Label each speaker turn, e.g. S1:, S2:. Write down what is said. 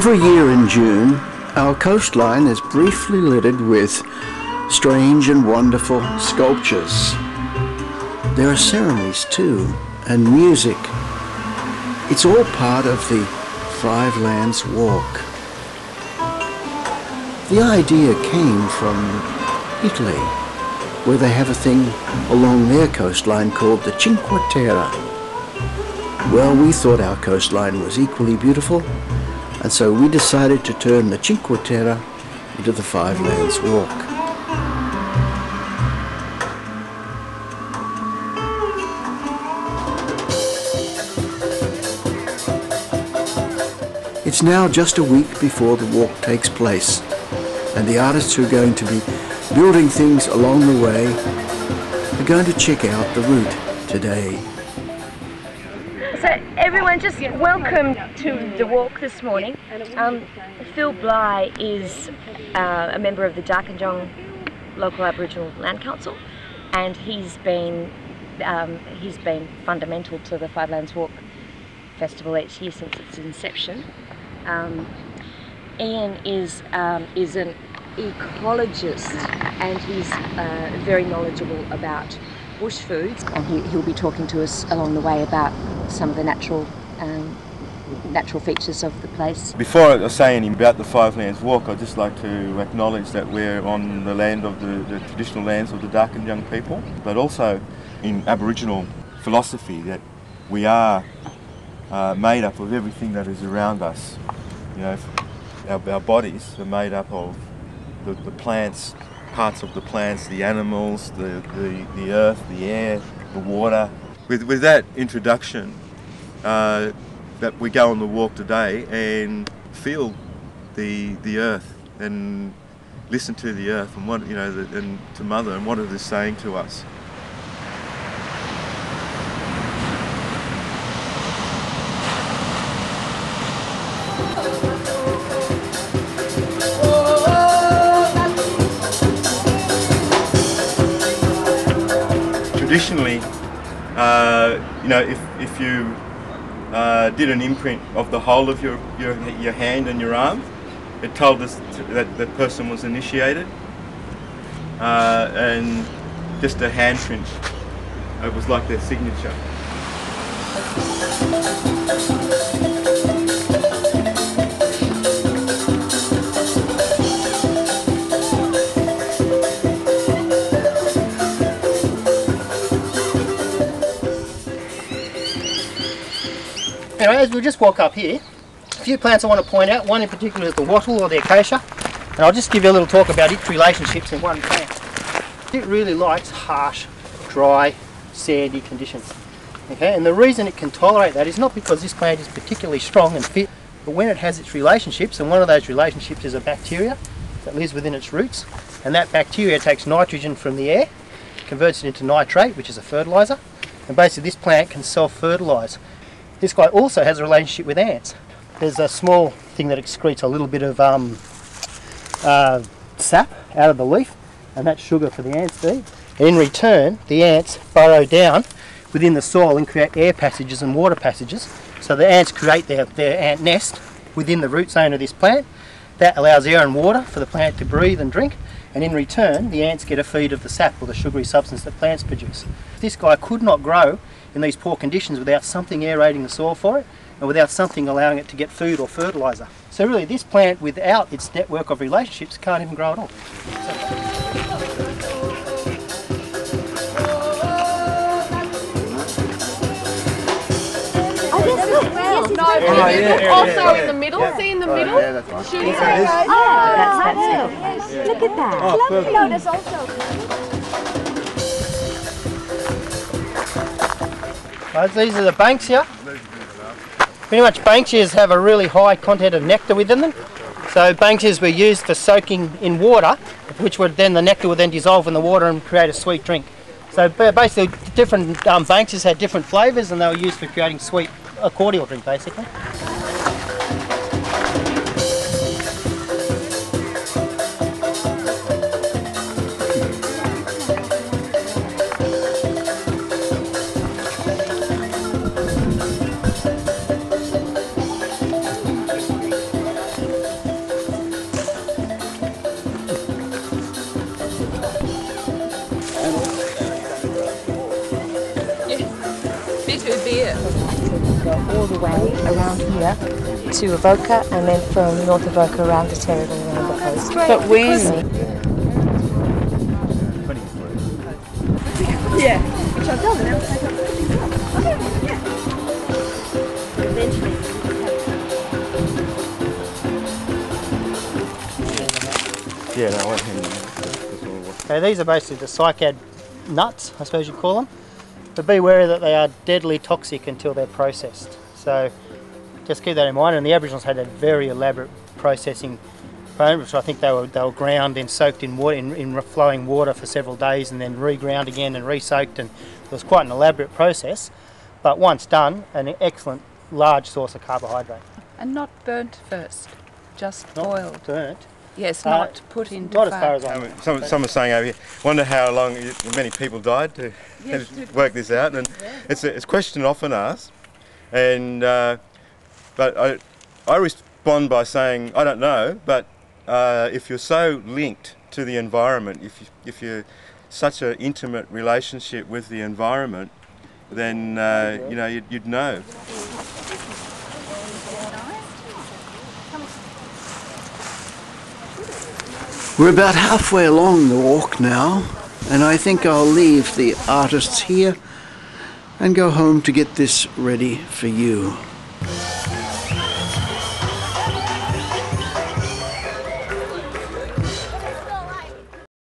S1: Every year in June, our coastline is briefly littered with strange and wonderful sculptures. There are ceremonies too, and music. It's all part of the Five Lands Walk. The idea came from Italy, where they have a thing along their coastline called the Cinque Terre. Well, we thought our coastline was equally beautiful, and so we decided to turn the Cinque Terre into the Five Lands Walk. It's now just a week before the walk takes place, and the artists who are going to be building things along the way are going to check out the route today.
S2: So everyone, just welcome to the walk this morning. Phil Bligh is a member of the Darkinjung local Aboriginal Land Council, and he's been fundamental to the Five Lands Walk Festival each year since its inception. Ian is an ecologist, and he's very knowledgeable about bush foods, and he'll be talking to us along the way about some of the natural features of the place.
S3: Before I say anything about the Five Lands Walk, I'd just like to acknowledge that we're on the land of the traditional lands of the Darkinjung people, but also in Aboriginal philosophy that we are made up of everything that is around us. You know, our bodies are made up of the plants, parts of the plants, the animals, the earth, the air, the water. With that introduction, that we go on the walk today and feel the earth and listen to the earth and what, you know, and to Mother and what it is saying to us. Traditionally, you know, if you did an imprint of the whole of your hand and your arm, it told us that the person was initiated, and just a handprint, it was like their signature.
S4: Anyway, as we just walk up here, a few plants I want to point out. One in particular is the wattle or the acacia, and I'll just give you a little talk about its relationships in one plant. It really likes harsh, dry, sandy conditions. Okay, and the reason it can tolerate that is not because this plant is particularly strong and fit, but when it has its relationships, and one of those relationships is a bacteria that lives within its roots, and that bacteria takes nitrogen from the air, converts it into nitrate, which is a fertiliser, and basically this plant can self-fertilise. This guy also has a relationship with ants. There's a small thing that excretes a little bit of sap out of the leaf, and that's sugar for the ants to eat. And in return, the ants burrow down within the soil and create air passages and water passages. So the ants create their ant nest within the root zone of this plant. That allows air and water for the plant to breathe and drink, and in return, the ants get a feed of the sap or the sugary substance that plants produce. This guy could not grow in these poor conditions without something aerating the soil for it, and without something allowing it to get food or fertiliser. So really this plant, without its network of relationships, can't even grow at all.
S5: Also in the middle, see in the middle?
S6: Yeah, that's right.
S5: Shooting
S6: that's
S5: it.
S6: Look at that. Lovely. No, there's also...
S4: These are the banksia. Pretty much banksias have a really high content of nectar within them. So banksias were used for soaking in water, which would then, the nectar would then dissolve in the water and create a sweet drink. So basically different banksias had different flavours, and they were used for creating sweet, a cordial drink basically.
S2: Go all the way around here to Avoca, and then from North Avoca around to Terrigal around the coast.
S5: But when?
S2: Yeah, which I've done, and I'll take up the okay, yeah. Eventually.
S3: Yeah, no, I won't hand you.
S4: Okay, these are basically the cycad nuts, I suppose you'd call them. But be wary that they are deadly toxic until they're processed. So just keep that in mind. And the Aboriginals had a very elaborate processing program, which I think they were ground and soaked in water, in flowing water for several days, and then re-ground again and re-soaked, and it was quite an elaborate process. But once done, an excellent large source of carbohydrate.
S5: And not burnt first, just
S4: Not
S5: boiled.
S4: burnt.
S5: Yes, not put into
S4: Not as
S5: fat.
S4: far as I know.
S3: Some are saying over here, wonder how long many people died to work this out, and it's a question often asked, and but I respond by saying I don't know, but if you're so linked to the environment, if you're such an intimate relationship with the environment, then you know you'd know.
S1: We're about halfway along the walk now, and I think I'll leave the artists here and go home to get this ready for you.